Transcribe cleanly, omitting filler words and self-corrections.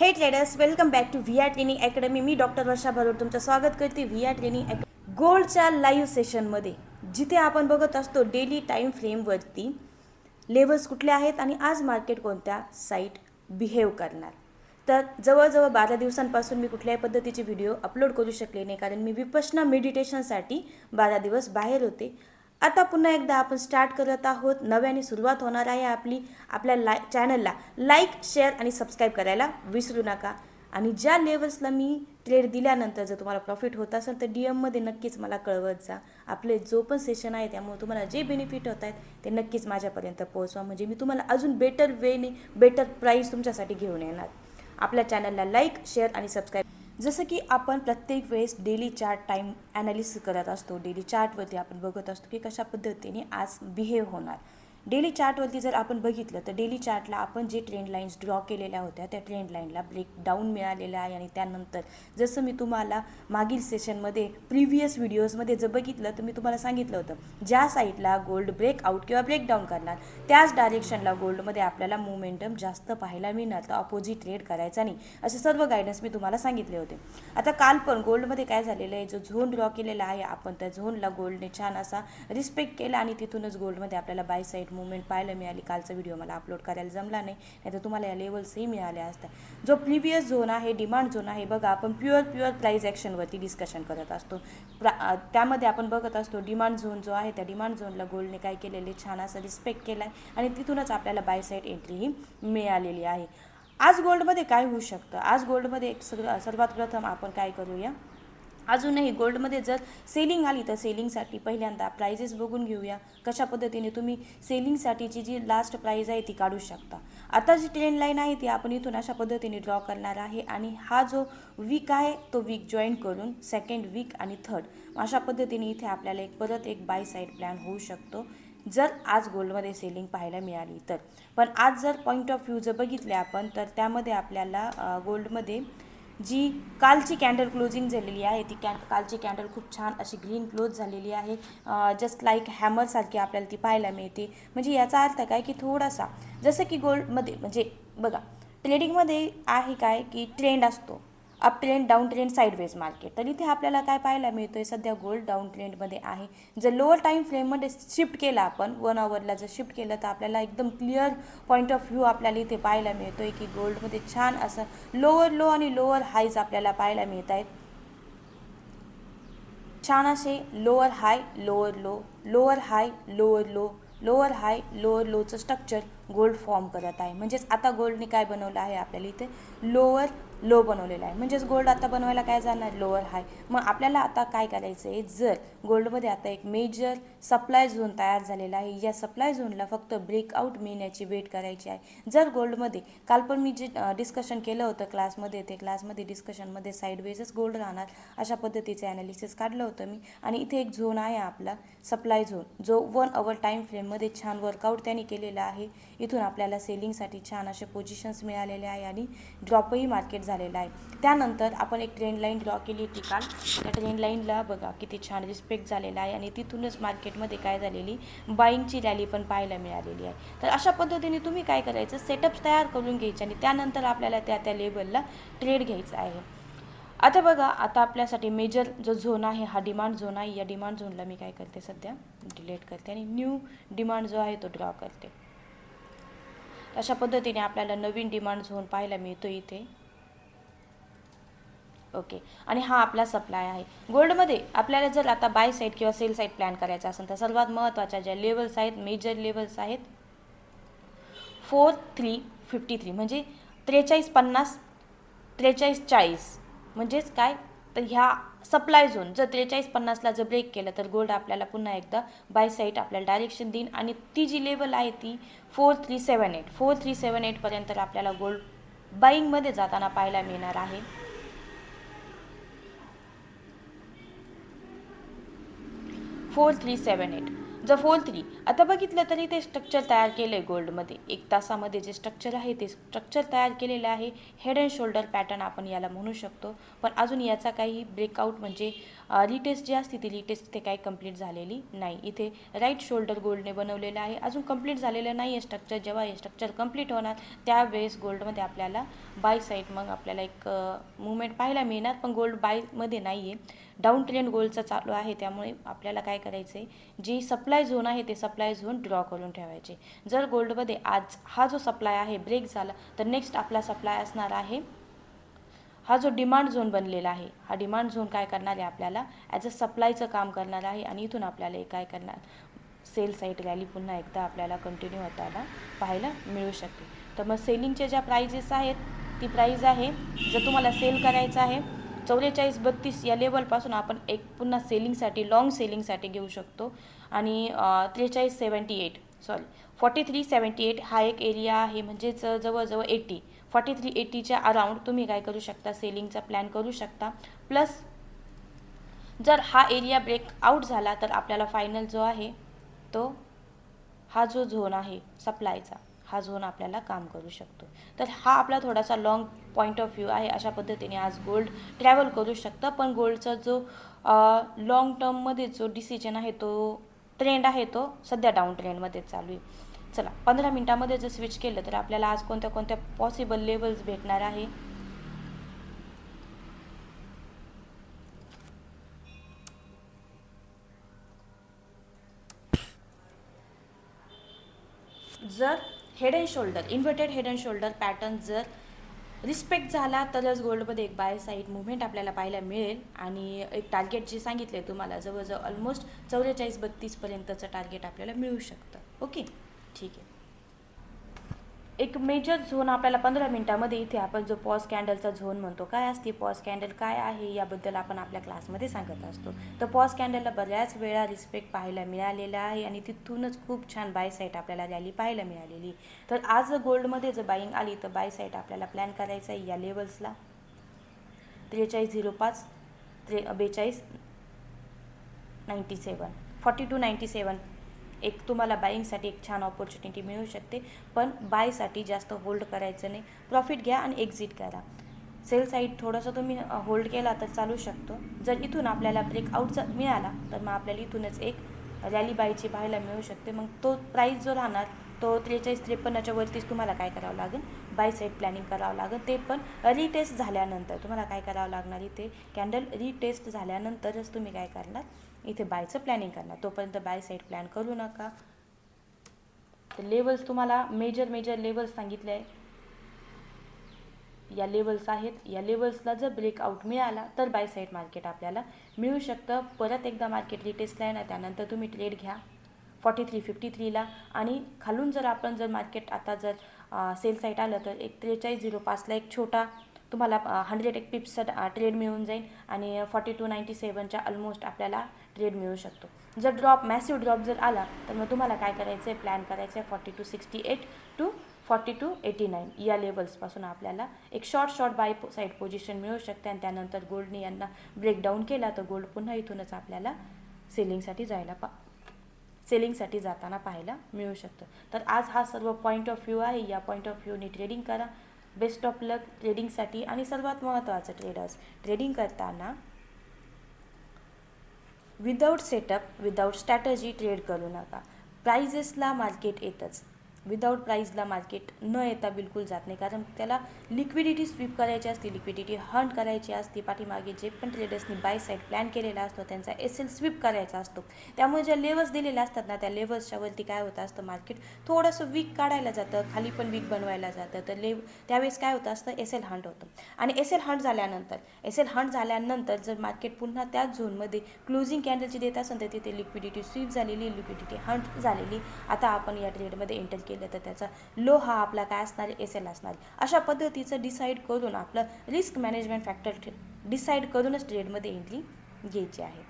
हे traders, welcome back to V R training academy. मी doctor Varsha Bharod तुमचं स्वागत करते व्ही आर ट्रेनिंग गोल्डच्या लाईव्ह सेशनमध्ये, जिथे आपण बघत असतो डेली टाईम फ्रेमवरती लेवल्स कुठले आहेत आणि आज मार्केट कोणत्या साईट बिहेव करणार. तर जवळजवळ 12 दिवसांपासून मी कुठल्याही पद्धतीचे व्हिडिओ अपलोड करू शकले नाही, कारण मी विपश्यना मेडिटेशनसाठी 12 दिवस बाहेर होते. आता पुन्हा एकदा आपण स्टार्ट करत आहोत. नव्याने सुरुवात होणार आहे आपल्या चॅनलला लाईक, शेअर आणि सबस्क्राईब करायला विसरू नका. आणि ज्या लेवल्सला मी ट्रेड दिल्यानंतर जर तुम्हाला प्रॉफिट होत असेल तर DM मध्ये नक्कीच मला कळवत जा. आपले जो पण सेशन आहे त्यामुळे तुम्हाला जे बेनिफिट होत आहेत ते नक्कीच माझ्यापर्यंत पोहोचवा, म्हणजे मी तुम्हाला अजून बेटर वेने बेटर प्राईस तुमच्यासाठी घेऊन येणार. आपल्या चॅनलला लाईक, शेअर आणि सबस्क्राईब. जसं की आपण प्रत्येक वेळेस डेली चार्ट टाईम ॲनालिसिस करत असतो, डेली चार्टवरती आपण बघत असतो की कशा पद्धतीने आज बिहेव होणार. डेली चार्टवरती जर आपण बघितलं तर डेली चार्टला आपण जे ट्रेंड लाईन्स ड्रॉ केलेल्या होत्या त्या ट्रेंड लाईनला ब्रेकडाऊन मिळालेला आहे. आणि त्यानंतर जसं मी तुम्हाला मागील सेशनमध्ये प्रिव्हियस व्हिडिओजमध्ये जर बघितलं तर मी तुम्हाला सांगितलं होतं, ज्या साईडला गोल्ड ब्रेकआउट किंवा ब्रेकडाऊन करणार त्याच डायरेक्शनला गोल्डमध्ये आपल्याला मोमेंटम जास्त पाहायला मिळणार, तर अपोजिट ट्रेड करायचा नाही, असे सर्व गायडन्स मी तुम्हाला सांगितले होते. आता काल पण गोल्डमध्ये काय झालेलं आहे, जो झोन ड्रॉ केलेला आहे आपण त्या झोनला गोल्डने छान असा रिस्पेक्ट केला आणि तिथूनच गोल्डमध्ये आपल्याला बाय साईड मुवमेंट पाहायला मिळाली. कालचा व्हिडिओ मला अपलोड करायला जमला नाही तर तुम्हाला या लेवल्सही मिळाल्या असत्या. जो प्रिव्हियस झोन आहे, डिमांड झोन आहे बघा, आपण प्युअर प्राईज ॲक्शनवरती डिस्कशन करत असतो. त्यामध्ये आपण बघत असतो डिमांड झोन जो आहे त्या डिमांड झोनला गोल्डने काय केलेले, छान असं रिस्पेक्ट केला आहे आणि तिथूनच आपल्याला बाय साईड एंट्रीही मिळालेली आहे. आज गोल्डमध्ये काय होऊ शकतं, आज गोल्डमध्ये सर्वात प्रथम आपण काय करूया, अजूनही गोल्डमध्ये जर सेलिंग आली तर सेलिंगसाठी पहिल्यांदा प्राइजेस बघून घेऊया, कशा पद्धतीने तुम्ही सेलिंगसाठीची जी लास्ट प्राईज आहे ती काढू शकता. आता जी ट्रेंड लाईन आहे ती आपण इथून अशा पद्धतीने ड्रॉ करणार आहे आणि हा जो वीक आहे तो वीक जॉईन करून सेकंड वीक आणि थर्ड अशा पद्धतीने इथे आपल्याला परत एक बाय साईड प्लॅन होऊ शकतो जर आज गोल्डमध्ये सेलिंग पाहायला मिळाली तर. पण आज जर पॉईंट ऑफ व्ह्यू जर बघितले आपण तर त्यामध्ये आपल्याला गोल्डमध्ये जी कालची कॅन्डल क्लोजिंग झालेली आहे ती कालची कॅन्डल खूप छान अशी ग्रीन क्लोज झालेली आहे, जस्ट लाईक हॅमरसारखी आपल्याला ती पाहायला मिळते. म्हणजे याचा अर्थ काय की थोडासा जसं की गोल्डमध्ये म्हणजे बघा ट्रेडिंगमध्ये आहे काय की ट्रेंड असतो, up trend, down trend, sideways market. तर इथे आपल्याला काय पाहायला मिळतं आहे, सध्या गोल्ड डाऊन ट्रेंडमध्ये आहे. जर लोअर टाईम फ्रेममध्ये शिफ्ट केला आपण 1 आवरला जर शिफ्ट केलं तर आपल्याला एकदम क्लिअर पॉईंट ऑफ व्ह्यू आपल्याला इथे पाहायला मिळतो आहे की गोल्डमध्ये छान असं लोअर लो आणि लोअर हायज आपल्याला पाहायला मिळत आहेत. छान असे lower high lower low, lower high lower low, lower high lower लोचं स्ट्रक्चर गोल्ड फॉर्म करत आहे. म्हणजेच आता गोल्डने काय बनवलं आहे, आपल्याला इथे लोअर लो बनवलेला आहे. म्हणजेच गोल्ड आता बनवायला काय जाणार, लोअर हाय. मग आपल्याला आता काय करायचं आहे, जर गोल्डमध्ये आता एक मेजर सप्लाय झोन तयार झालेला आहे, या सप्लाय झोनला फक्त ब्रेकआउट मिळण्याची वेट करायची आहे. जर गोल्डमध्ये काल पण मी जे डिस्कशन केलं होतं क्लासमध्ये, ते क्लासमध्ये डिस्कशनमध्ये साईडवेजच गोल्ड राहणार अशा पद्धतीचे ॲनालिसिस काढलं होतं मी. आणि इथे एक झोन आहे आपला सप्लाय झोन, जो 1 आवर टाईम फ्रेममध्ये छान वर्कआउट त्याने केलेला आहे. इथून आपल्याला सेलिंगसाठी छान असे पोझिशन्स मिळालेले आहे आणि ड्रॉपही मार्केट झालेला आहे. त्यानंतर आपण एक ट्रेंड लाईन ड्रॉ केली होती काल, त्या ट्रेंड लाईनला बघा किती छान रिस्पेक्ट झालेला आहे आणि तिथूनच मार्केटमध्ये काय झालेली बाईंगची रॅली पण पाहायला मिळालेली आहे. तर अशा पद्धतीने तुम्ही काय करायचं, सेटअप्स तयार करून घ्यायचे आणि त्यानंतर आपल्याला त्या लेवलला ट्रेड घ्यायचा आहे. आता बघा, आता आपल्यासाठी मेजर जो झोन आहे हा डिमांड झोन आहे. या डिमांड झोनला मी काय करते, सध्या डिलीट करते आणि न्यू डिमांड जो आहे तो ड्रॉ करते. अशा पद्धतीने आपल्याला नवीन डिमांड झोन पाहायला मिळतो इथे. ओके, आणि हा आपला सप्लाय आहे. गोल्डमध्ये आपल्याला जर आता बाय साईड किंवा सेल साईड प्लॅन करायचा असेल तर सर्वात महत्त्वाच्या ज्या लेवल्स आहेत, मेजर लेवल्स आहेत 4353 म्हणजे 4350, 4340. म्हणजेच काय, तर ह्या सप्लाय झोन जर 4350ला जर ब्रेक केलं तर गोल्ड आपल्याला पुन्हा एकदा बाय साईड आपल्याला डायरेक्शन देईन आणि ती जी लेवल आहे ती 4378 पर्यंत आपल्याला गोल्ड बाईंगमध्ये जाताना पाहायला मिळणार आहे. 4378 द 4-3 आता बघितलं तरी ते स्ट्रक्चर तयार केलं आहे गोल्डमध्ये. 1 तासामध्ये जे स्ट्रक्चर आहे ते स्ट्रक्चर तयार केलेलं आहे. हेड अँड शोल्डर पॅटर्न आपण याला म्हणू शकतो. पण अजून याचा काही ब्रेकआउट म्हणजे रिटेस्ट जी असते ती रिटेस्ट इथे काही कंप्लीट झालेली नाही. इथे राईट शोल्डर गोल्डने बनवलेलं आहे. अजून कंप्लीट झालेलं नाही आहे स्ट्रक्चर. जेव्हा हे स्ट्रक्चर कंप्लीट होणार त्यावेळेस गोल्डमध्ये आपल्याला बाय साईड मग आपल्याला एक मुवमेंट पाहायला मिळणार. पण गोल्ड बायमध्ये नाही आहे. डाऊन ट्रेंड गोल्डचा चालू आहे. त्यामुळे आपल्याला काय करायचं आहे, जी सप्लाय झोन आहे ते सप्लाय झोन ड्रॉ करून ठेवायचे. जर गोल्डमध्ये आज हा जो सप्लाय आहे ब्रेक झाला तर नेक्स्ट आपला सप्लाय असणार आहे हा जो डिमांड झोन बनलेला आहे. हा डिमांड झोन काय करणार आहे आपल्याला ॲज अ सप्लायचं काम करणार आहे. आणि इथून आपल्याला हे काय करणार सेल साईड रॅली पुन्हा एकदा आपल्याला कंटिन्यू होताना पाहायला मिळू शकते. तर मग सेलिंगच्या ज्या प्राइजेस आहेत ती प्राईज आहे, जर तुम्हाला सेल करायचं आहे 44-32 या लेवलपासून आपण एक पुन्हा सेलिंगसाठी लॉंग सेलिंगसाठी घेऊ शकतो. आणि 4378 हा एक एरिया आहे. म्हणजेच जवळजवळ 4380च्या अराउंड तुम्ही काय करू शकता सेलिंगचा प्लॅन करू शकता. प्लस जर हा एरिया ब्रेकआउट झाला तर आपल्याला फायनल जो आहे तो हा जो झोन आहे सप्लायचा हा झोन आपल्याला काम करू शकतो. तर हा आपला थोडासा लॉंग पॉईंट ऑफ व्ह्यू आहे. अशा पद्धतीने आज गोल्ड ट्रॅव्हल करू शकतं. पण गोल्डचा जो लॉंग टर्ममध्ये जो डिसिजन आहे तो ट्रेंड आहे तो सध्या डाऊन ट्रेंडमध्ये चालू आहे. चला 15 मिनिटामध्ये जर स्विच केलं तर आपल्याला आज कोणत्या कोणत्या पॉसिबल लेवल्स भेटणार आहे. जर head and shoulder inverted head and shoulder pattern जर रिस्पेक्ट झाला तरच गोल्डमध्ये एक बाय साईड मुवमेंट आपल्याला पाहायला मिळेल. आणि एक टार्गेट जे सांगितले तुम्हाला जवळजवळ ऑलमोस्ट 44-32पर्यंतचं टार्गेट आपल्याला मिळू शकतं. ओके ठीक आहे. एक मेजर झोन आपल्याला 15 मिनिटामध्ये इथे आपण जो पॉज कॅन्डलचा झोन म्हणतो काय असते पॉज कॅन्डल काय आहे याबद्दल आपण आपल्या क्लासमध्ये सांगत असतो. तर पॉज कॅन्डलला बऱ्याच वेळा रिस्पेक्ट पाहायला मिळालेला आहे आणि तिथूनच खूप छान बाय साईड आपल्याला रॅली पाहायला मिळालेली. तर आज गोल्डमध्ये जर बाईंग आली तर बाय साईड आपल्याला प्लॅन करायचा आहे या लेवल्सला 4305 4297 4297 एक तुम्हाला बाईंगसाठी एक छान ऑपॉर्च्युनिटी मिळू शकते. पण बायसाठी जास्त होल्ड करायचं नाही. प्रॉफिट घ्या आणि एक्झिट करा. सेल साईड थोडंसं तुम्ही होल्ड केला तर चालू शकतो. जर इथून आपल्याला ब्रेकआउटचा मिळाला तर मग आपल्याला इथूनच एक रॅली बायची पाहायला मिळू शकते. मग तो प्राईस जो राहणार तो 43-53च्या वरतीच तुम्हाला काय करावं लागेल बाय साईड प्लॅनिंग करावं लागेल. ते पण रिटेस्ट झाल्यानंतर तुम्हाला काय करावं लागणार इथे कॅन्डल रिटेस्ट झाल्यानंतरच तुम्ही काय करणार इथे बायचं प्लॅनिंग करणार. तोपर्यंत बाय साईड प्लॅन करू नका. तर लेवल्स तुम्हाला मेजर लेवल्स सांगितले आहे. या लेवल्स आहेत. या लेवल्सला जर ब्रेकआउट मिळाला तर बाय साईड मार्केट आपल्याला मिळू शकतं. परत एकदा मार्केट रिटेस्टला आहे ना त्यानंतर तुम्ही ट्रेड घ्या 43-53ला. आणि खालून जर आपण जर मार्केट आता जर सेल साईड आलं तर एक 4305ला एक छोटा तुम्हाला 100 पिप्सचा ट्रेड मिळून जाईल. आणि 4297च्या ऑलमोस्ट आपल्याला ट्रेड मिळू शकतो. जर मॅसिव्ह ड्रॉप जर आला तर मग तुम्हाला काय करायचं आहे प्लॅन करायचं आहे 4268 to 4289 या लेवल्सपासून आपल्याला एक शॉर्ट बाय साईड पोझिशन मिळू शकते. आणि त्यानंतर गोल्डने यांना ब्रेकडाऊन केला तर गोल्ड पुन्हा इथूनच आपल्याला सेलिंगसाठी जाताना पाहायला मिळू शकतं. तर आज हा सर्व पॉईंट ऑफ व्ह्यू आहे. या पॉईंट ऑफ व्ह्यूने ट्रेडिंग करा. बेस्ट ऑफ लक ट्रेडिंगसाठी. आणि सर्वात महत्त्वाचं ट्रेडर्स ट्रेडिंग करताना without setup without strategy trade करू नका. प्राइजेसला मार्केट येतच. विदाऊट प्राईजला मार्केट न येता बिलकुल जात नाही. कारण त्याला लिक्विडिटी स्वीप करायची असते, लिक्विडिटी हंट करायची असते. पाठीमागे जे पण ट्रेडर्सनी बाय साईड प्लॅन केलेला असतो त्यांचा SL स्वीप करायचा असतो. त्यामुळे ज्या लेवल्स दिलेल्या असतात ना त्या लेवल्सच्या वरती काय होतं असतं मार्केट थोडंसं वीक काढायला जातं, खाली पण वीक बनवायला जातं. तर त्यावेळेस काय होतं असतं SL हंट होतं. आणि SL हंट झाल्यानंतर जर मार्केट पुन्हा त्याच झोनमध्ये क्लोजिंग कॅन्डलची देत असेल तर तिथे लिक्विडिटी स्वीप झालेली, लिक्विडिटी हंट झालेली. आता आपण या ट्रेडमध्ये एंटर केलं तर त्याचा लो हा आपला काय असणार SL असणार. अशा पद्धतीचं डिसाईड करून आपलं रिस्क मॅनेजमेंट फॅक्टर डिसाईड करूनच ट्रेडमध्ये एंट्री घ्यायची आहे.